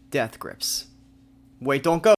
Death Grips. Wait, don't go!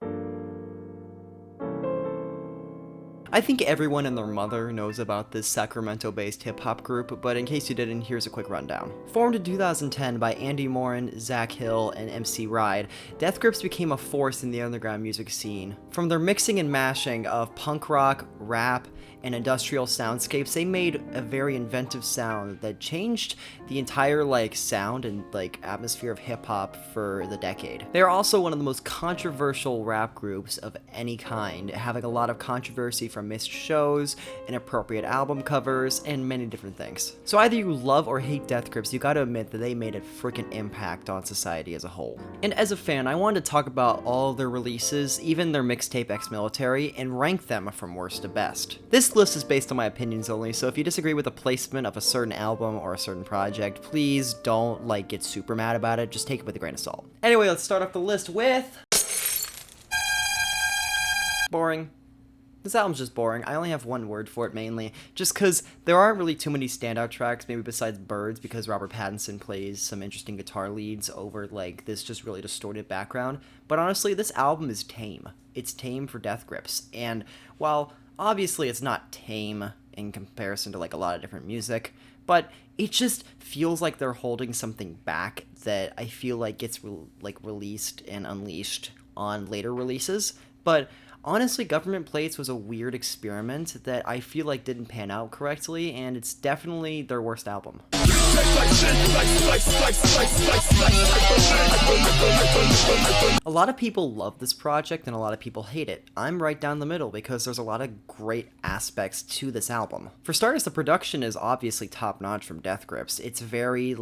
I think everyone and their mother knows about this Sacaremento-based hip-hop group, but in case you didn't, here's a quick rundown. Formed in 2010 by Andy Morin, Zach Hill, and MC Ride, Death Grips became a force in the underground music scene. From their mixing and mashing of punk rock, rap, and industrial soundscapes, they made a very inventive sound that changed the entire sound and atmosphere of hip-hop for the decade. They are also one of the most controversial rap groups of any kind, having a lot of controversy from missed shows, inappropriate album covers, and many different things. So either you love or hate Death Grips, you gotta admit that they made a freaking impact on society as a whole. And as a fan, I wanted to talk about all their releases, even their mixtape Ex-Military, and rank them from worst to best. This list is based on my opinions only, so if you disagree with the placement of a certain album or a certain project, please don't get super mad about it, just take it with a grain of salt. Anyway, let's start off the list with... boring. This album's just boring. I only have one word for it mainly, just because there aren't really too many standout tracks, maybe besides Birds, because Robert Pattinson plays some interesting guitar leads over this just really distorted background. But honestly, this album is tame. It's tame for Death Grips, and while obviously it's not tame in comparison to a lot of different music, but it just feels like they're holding something back that I feel gets released and unleashed on later releases. But honestly, Government Plates was a weird experiment that I feel didn't pan out correctly, and it's definitely their worst album. A lot of people love this project and a lot of people hate it. I'm right down the middle because there's a lot of great aspects to this album. For starters, the production is obviously top-notch from Death Grips. It's very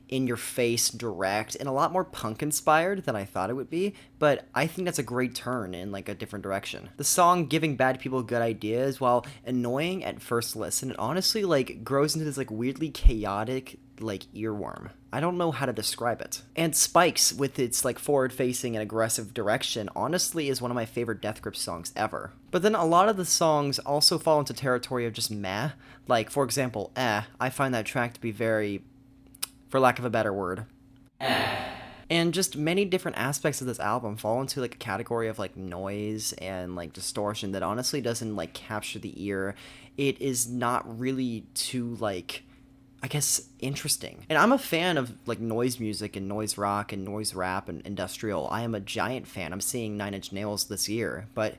in-your-face, direct, and a lot more punk-inspired than I thought it would be, but I think that's a great turn in a different direction. The song Giving Bad People Good Ideas, while annoying at first listen, it honestly grows into this weirdly chaotic earworm. I don't know how to describe it. And Spikes, with its forward-facing and aggressive direction, honestly is one of my favorite Death Grips songs ever. But then a lot of the songs also fall into territory of just meh. For example, I find that track to be very, for lack of a better word, and just many different aspects of this album fall into a category of noise and distortion that honestly doesn't capture the ear. It is not really too I guess interesting. And I'm a fan of noise music and noise rock and noise rap and industrial. I am a giant fan. I'm seeing 9 Inch Nails this year, but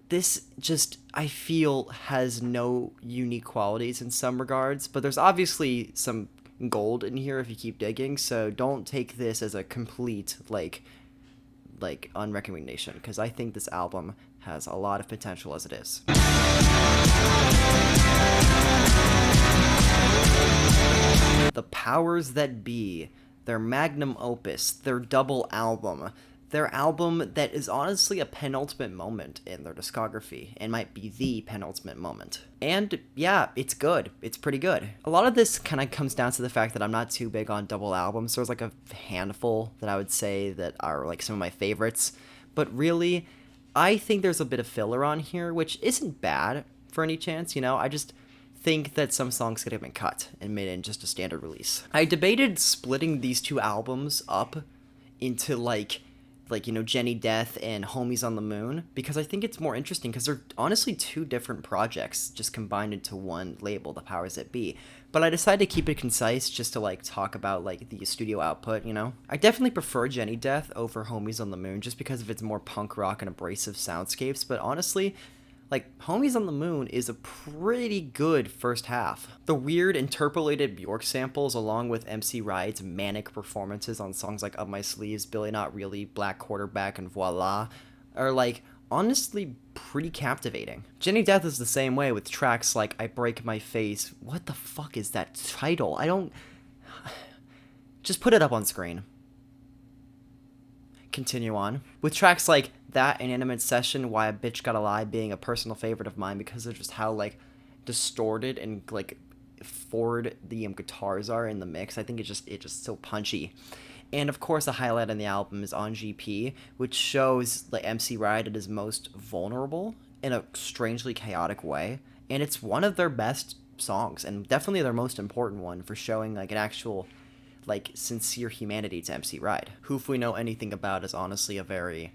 this just, I feel, has no unique qualities in some regards, but there's obviously some gold in here if you keep digging, so don't take this as a complete unrecommendation, because I think this album has a lot of potential as it is. The Powers That Be, their magnum opus, their double album, their album that is honestly a penultimate moment in their discography, and might be the penultimate moment. And yeah, it's good. It's pretty good. A lot of this kind of comes down to the fact that I'm not too big on double albums. There's a handful that I would say that are some of my favorites, but really, I think there's a bit of filler on here, which isn't bad for any chance, I just think that some songs could have been cut and made in just a standard release. I debated splitting these two albums up into Jenny Death and Homies on the Moon, because I think it's more interesting, because they're honestly two different projects just combined into one label, The Powers That Be. But I decided to keep it concise just to talk about the studio output, I definitely prefer Jenny Death over Homies on the Moon just because of its more punk rock and abrasive soundscapes, but honestly, Homies on the Moon is a pretty good first half. The weird interpolated Bjork samples, along with MC Ride's manic performances on songs like Up My Sleeves, Billy Not Really, Black Quarterback, and Voila, are honestly pretty captivating. Jenny Death is the same way, with tracks like I Break My Face. What the fuck is that title? I don't... Just put it up on screen. Continue on. With tracks like That, Inanimate Session, Why a Bitch Gotta Lie being a personal favorite of mine because of just how distorted and forward the guitars are in the mix. I think it's just so punchy. And of course, a highlight on the album is On GP, which shows MC Ride at his most vulnerable in a strangely chaotic way, and it's one of their best songs, and definitely their most important one for showing an actual like sincere humanity to MC Ride, who, if we know anything about, is honestly a very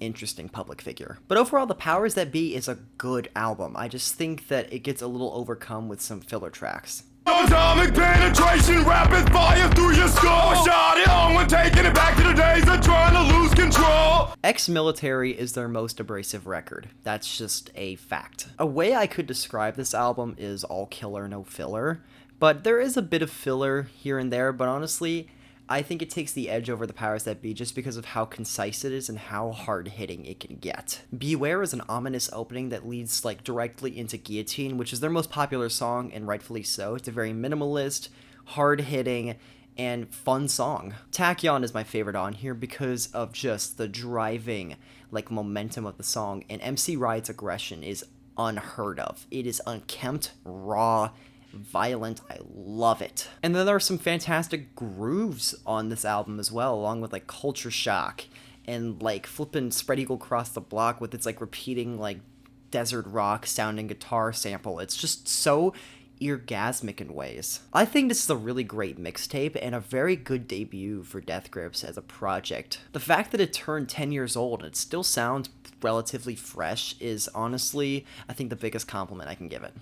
interesting public figure. But overall, The Powers That Be is a good album. I just think that it gets a little overcome with some filler tracks. Atomic penetration, rapid fire through your skull. Shot it on when taking it back to the days of trying to lose control. Ex-Military is their most abrasive record. That's just a fact. A way I could describe this album is all killer, no filler. But there is a bit of filler here and there, but honestly, I think it takes the edge over The Powers That Be just because of how concise it is and how hard-hitting it can get. Beware is an ominous opening that leads like directly into Guillotine, which is their most popular song, and rightfully so. It's a very minimalist, hard-hitting, and fun song. Tachyon is my favorite on here because of just the driving like momentum of the song, and MC Ride's aggression is unheard of. It is unkempt, raw, violent. I love it. And then there are some fantastic grooves on this album as well, along with like Culture Shock and like flippin' Spread Eagle Across the Block with its like repeating like desert rock sounding guitar sample. It's just so eargasmic in ways. I think this is a really great mixtape and a very good debut for Death Grips as a project. The fact that it turned 10 years old and it still sounds relatively fresh is honestly, I think, the biggest compliment I can give it.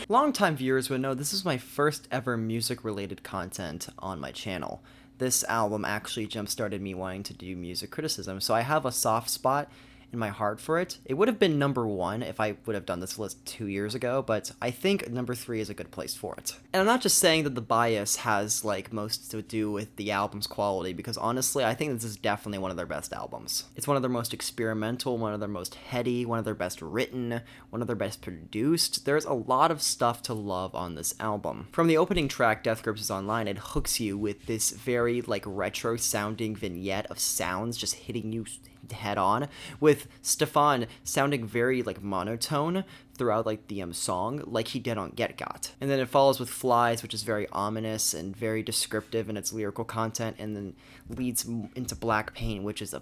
Longtime viewers would know this is my first ever music-related content on my channel. This album actually jump-started me wanting to do music criticism, so I have a soft spot in my heart for it. It would have been number 1 if I would have done this list 2 years ago, but I think number 3 is a good place for it. And I'm not just saying that the bias has like most to do with the album's quality, because honestly I think this is definitely one of their best albums. It's one of their most experimental, one of their most heady, one of their best written, one of their best produced. There's a lot of stuff to love on this album. From the opening track, Death Grips is Online, it hooks you with this very like retro sounding vignette of sounds just hitting you head on, with Stefan sounding very like monotone throughout like the song, like he did on Get Got. And then it follows with Flies, which is very ominous and very descriptive in its lyrical content, and then leads into Black Pain, which is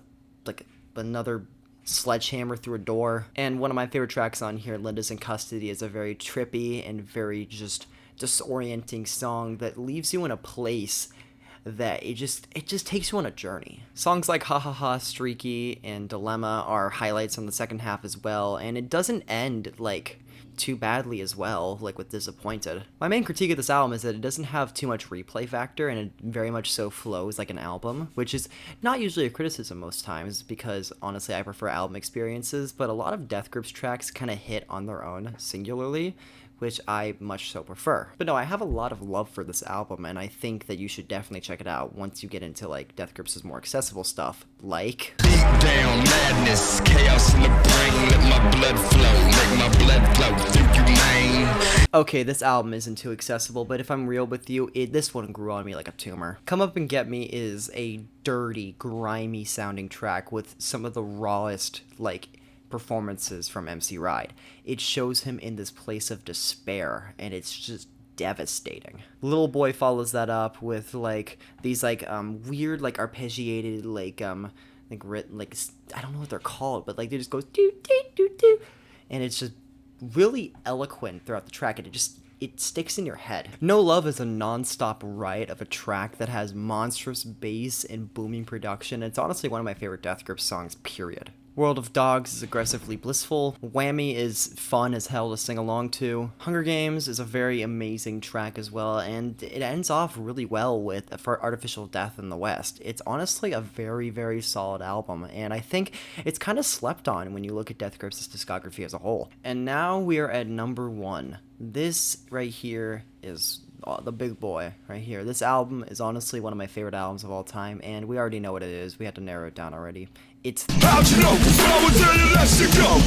another sledgehammer through a door. And one of my favorite tracks on here, Linda's in Custody, is a very trippy and very just disorienting song that leaves you in a place that it just takes you on a journey. Songs like Ha Ha Ha, Streaky, and Dilemma are highlights on the second half as well, and it doesn't end like too badly as well, like with Disappointed. My main critique of this album is that it doesn't have too much replay factor, and it very much so flows like an album, which is not usually a criticism most times, because honestly I prefer album experiences, but a lot of Death Grips tracks kind of hit on their own singularly, which I much so prefer. But no, I have a lot of love for this album, and I think that you should definitely check it out once you get into like Death Grips' more accessible stuff, like Deep down madness, chaos in the brain, let my blood flow, make my blood flow through you, man. Okay, this album isn't too accessible, but if I'm real with you, this one grew on me like a tumor. Come Up and Get Me is a dirty, grimy sounding track with some of the rawest like performances from MC Ride. It shows him in this place of despair, and it's just devastating. Little Boy follows that up with like these like weird like arpeggiated like I don't know what they're called, but like they just go doo doo doo doo, and it's just really eloquent throughout the track, and it sticks in your head. No Love is a non-stop riot of a track that has monstrous bass and booming production. It's honestly one of my favorite Death Grips songs, period. World of Dogs is aggressively blissful. Whammy is fun as hell to sing along to. Hunger Games is a very amazing track as well, and it ends off really well with For Artificial Death in the West. It's honestly a very, very solid album, and I think it's kind of slept on when you look at Death Grips' discography as a whole. And now we are at number 1. This right here is the big boy right here. This album is honestly one of my favorite albums of all time, and we already know what it is. We had to narrow it down already. It's How'd you know? Someone tell you let you go.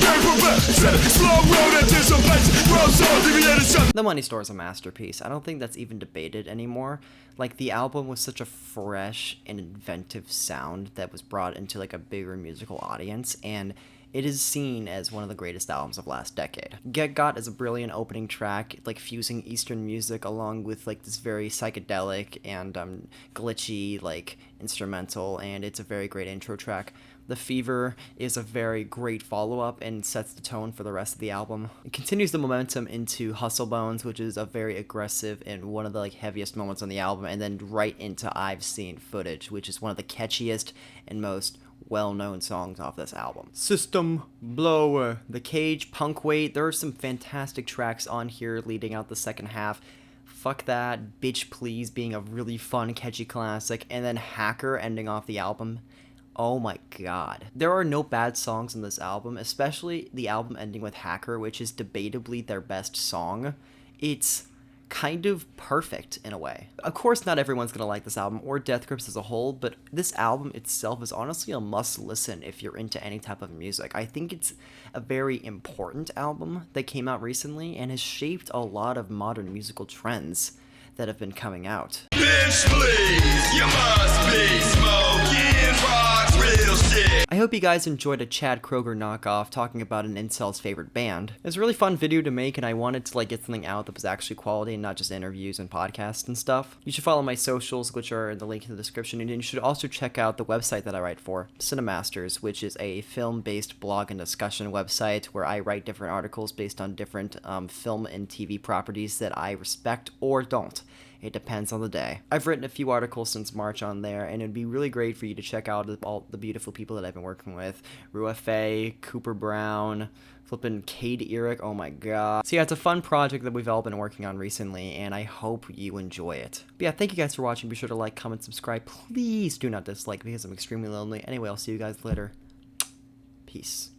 Slow road anticipation. Gross on deviated. The Money Store is a masterpiece. I don't think that's even debated anymore. Like, the album was such a fresh and inventive sound that was brought into like a bigger musical audience, and it is seen as one of the greatest albums of last decade. Get Got is a brilliant opening track, like fusing Eastern music along with like this very psychedelic and glitchy like instrumental, and it's a very great intro track. The Fever is a very great follow-up and sets the tone for the rest of the album. It continues the momentum into Hustle Bones, which is a very aggressive and one of the heaviest moments on the album, and then right into I've Seen Footage, which is one of the catchiest and most well-known songs off this album. System Blower, The Cage, Punk Weight, there are some fantastic tracks on here leading out the second half. Fuck That, Bitch Please being a really fun, catchy classic, and then Hacker ending off the album. Oh my god. There are no bad songs on this album, especially the album ending with Hacker, which is debatably their best song. It's kind of perfect in a way. Of course, not everyone's gonna like this album or Death Grips as a whole, but this album itself is honestly a must listen if you're into any type of music. I think it's a very important album that came out recently and has shaped a lot of modern musical trends that have been coming out. Bitch, please, you must be smoking rocks, real shit. I hope you guys enjoyed a Chad Kroeger knockoff talking about an incel's favorite band. It was a really fun video to make, and I wanted to get something out that was actually quality and not just interviews and podcasts and stuff. You should follow my socials, which are in the link in the description, and you should also check out the website that I write for, Cinemasters, which is a film-based blog and discussion website where I write different articles based on different film and TV properties that I respect or don't. It depends on the day. I've written a few articles since March on there, and it'd be really great for you to check out all the beautiful people that I've been working with. Rua Faye, Cooper Brown, flippin' Cade Eric, oh my god. So yeah, it's a fun project that we've all been working on recently, and I hope you enjoy it. But yeah, thank you guys for watching. Be sure to like, comment, subscribe. Please do not dislike because I'm extremely lonely. Anyway, I'll see you guys later. Peace.